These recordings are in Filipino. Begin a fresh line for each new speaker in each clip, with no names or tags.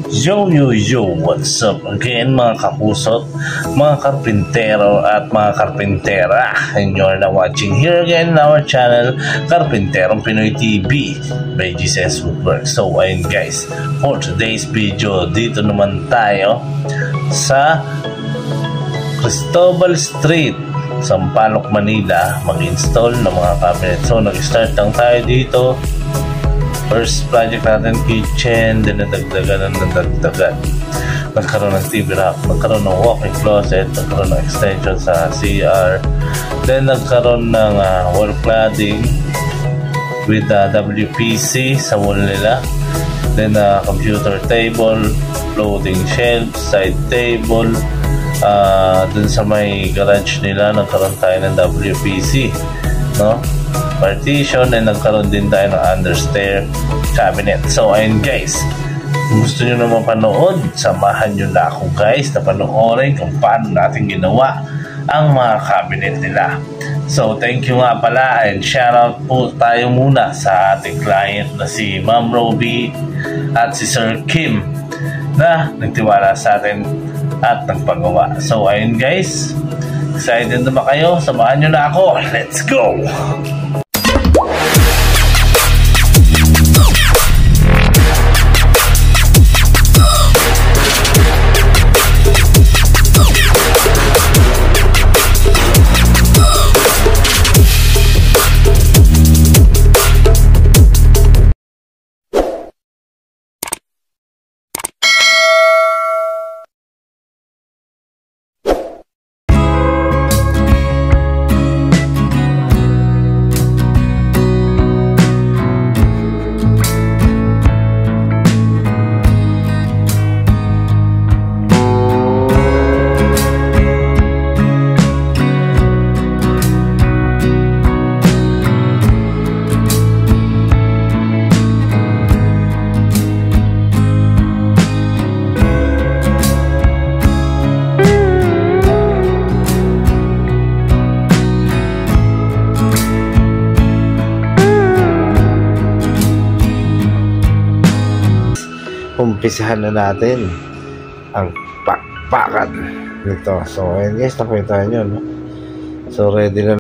Yo, what's up again mga kakusot, mga karpintero at mga karpintera, and you're now watching here again in our channel, Karpenterong Pinoy TV by GCS Woodworks. So ayun guys, for today's video, dito naman tayo sa Cristobal Street, Sampaloc, Manila, mag-install ng mga cabinet. So nag-start lang tayo dito. First project natin, kitchen, then nadagdagan. Nagkaroon ng TV rack, nagkaroon ng walk-in closet, nagkaroon ng extension sa CR, then nagkaroon ng wall cladding with WPC sa wall nila, then computer table, floating shelf, side table, dun sa may garage nila nagkaroon tayo ng WPC, no? Partition, and nagkaroon din tayo ng understair cabinet. So ayun guys, kung gusto nyo naman panood, samahan nyo na ako guys na panoorin kung paano natin ginawa ang mga cabinet nila. So thank you nga pala, and shout out po tayo muna sa ating client na si Ma'am Roby at si Sir Kim na nagtiwala sa atin at nagpagawa. So ayun guys, excited na ba kayo? Samahan nyo na ako. Let's go! Umpisahan na natin ang pakpakan nito. So ayun guys, nakita nyo, no? So ready na.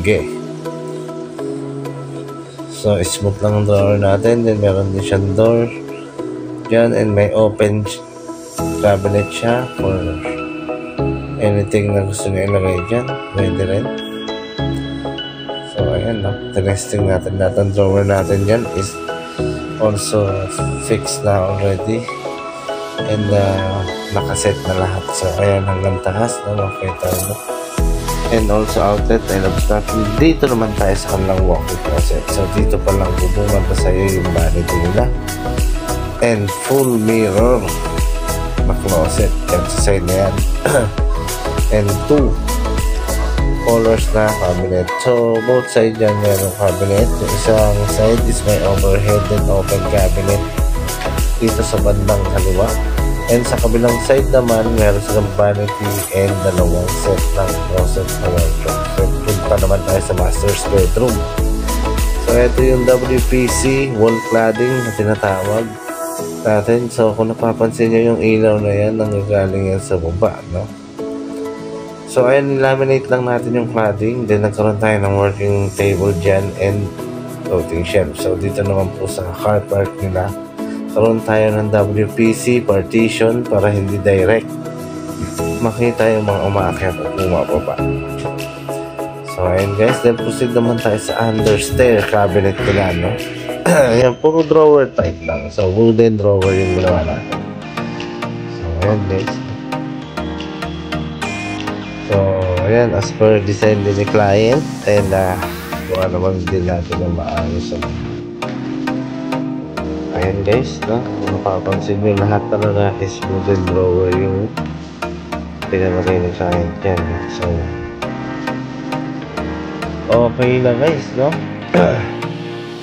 sige. So smooth lang ang drawer natin. Then meron din siyang door dyan, and may open cabinet siya for anything na gusto nyo ilagay dyan. Pwede rin. So ayan, no? Testing natin lahat ang drawer natin dyan is also fixed na already, and nakaset na lahat. So ayan, hanggang taas, no? Makita mo. And also outlet, I love that. Dito naman tayo sa kanilang walk-in closet. So dito pa lang bubungan pa sa'yo yung vanity nila. And full mirror na closet. Yan sa side na yan. And 2 colors na cabinet. So both side dyan merong cabinet. Yung isang side is may overhead and open cabinet dito sa bandang kaliwa. And sa kabilang side naman, meron silang vanity and dalawang set ng closet na wardrobe. So, punta naman tayo sa master's bedroom. So, ito yung WPC wall cladding na tinatawag natin. So, kung napapansin nyo yung ilaw na yan, nanggagaling yan sa baba, no? So, ayan, nilaminate lang natin yung cladding. Then, nagkaroon tayo ng working table dyan and floating shelf. So, dito naman po sa car park nila, karoon tayo ng WPC partition para hindi direct makita yung mga umaakyat at bumababa. So ayun guys, then proceed naman tayo sa understair cabinet nila, no? Ayan, puro drawer type lang. So wooden drawer yung ginawa natin. So ayan guys. So ayan, as per design din ni client, and gawa naman din natin ng maayos. Ayan guys, no? Mapapansin nyo lahat talaga is wooden drawer yung pinamagay ng client dyan. So okay na guys, no?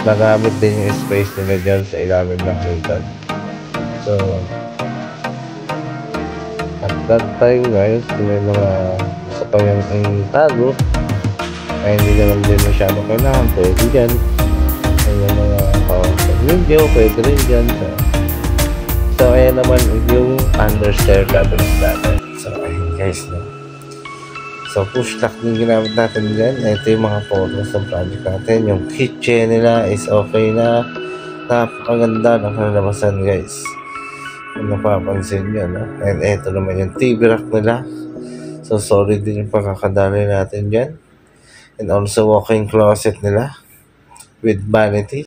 Nagamit din yung space nila dyan sa ilalim ng hagdan. So at that time guys, may mga sa pang tago ay hindi naman din masyado kailangan. Pwede dyan yung mga video, pwede rin dyan. So ayan naman yung understair cabinet natin. So ayun guys, no? So push lock yung ginamit natin dyan. Ito yung mga photos ng project natin. Yung kitchen nila is okay na. Napakaganda ng kalabasan guys, kung napapansin nyo, no? And ito naman yung TV rack nila. So solid din yung pagkakadali natin dyan. And also walk-in closet nila with vanity.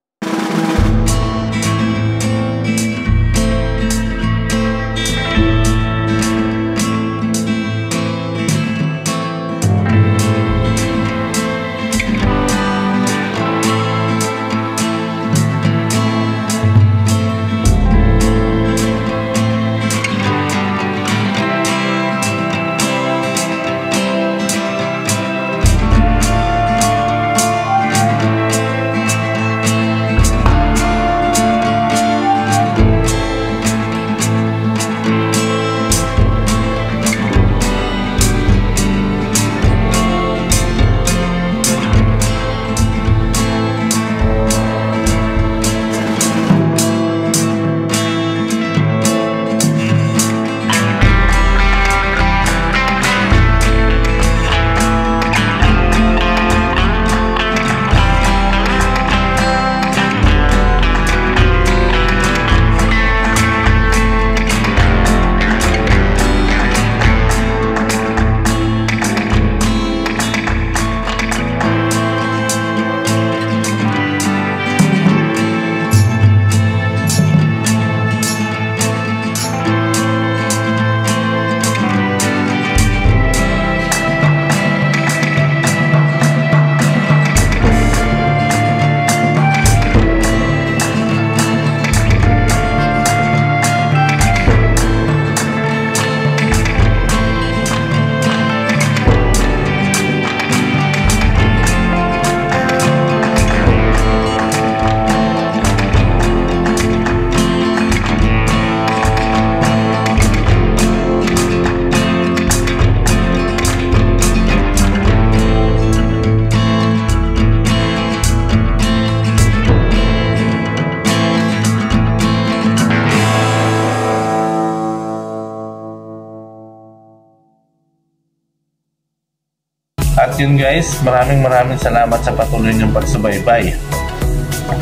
At yun guys, maraming salamat sa patuloy niyong pagsubaybay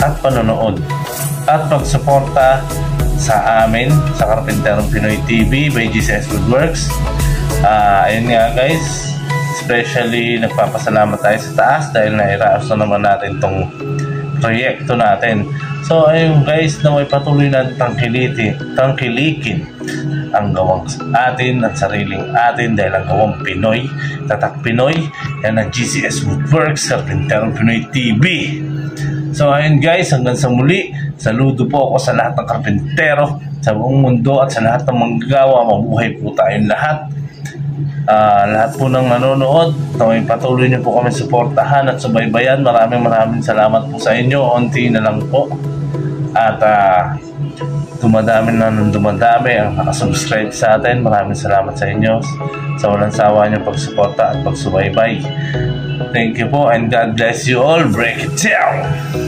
at panonood at pagsuporta sa amin sa Karpenterong Pinoy TV by GCS Woodworks. Ayun nga guys, especially nagpapasalamat tayo sa taas dahil nairaos na naman natin tong proyekto natin. So ayun guys, na may patuloy na tangkilikin ang gawang atin at sariling atin dahil ang gawang Pinoy, tatak Pinoy, yan ang GCS Woodworks, Karpenterong Pinoy TV. So ayun guys, hanggang sa muli, saludo po ako sa lahat ng karpentero sa buong mundo at sa lahat ng manggagawa. Mabuhay po tayong lahat. Lahat po ng nanonood, may patuloy niyo po kami suportahan at subaybayan. Maraming salamat po sa inyo. Unti na lang po. At dumadami ang nakasubscribe sa atin. Maraming salamat sa inyo sa walang sawa niyong pagsuporta at pagsubaybay. Thank you po and God bless you all. Break it down!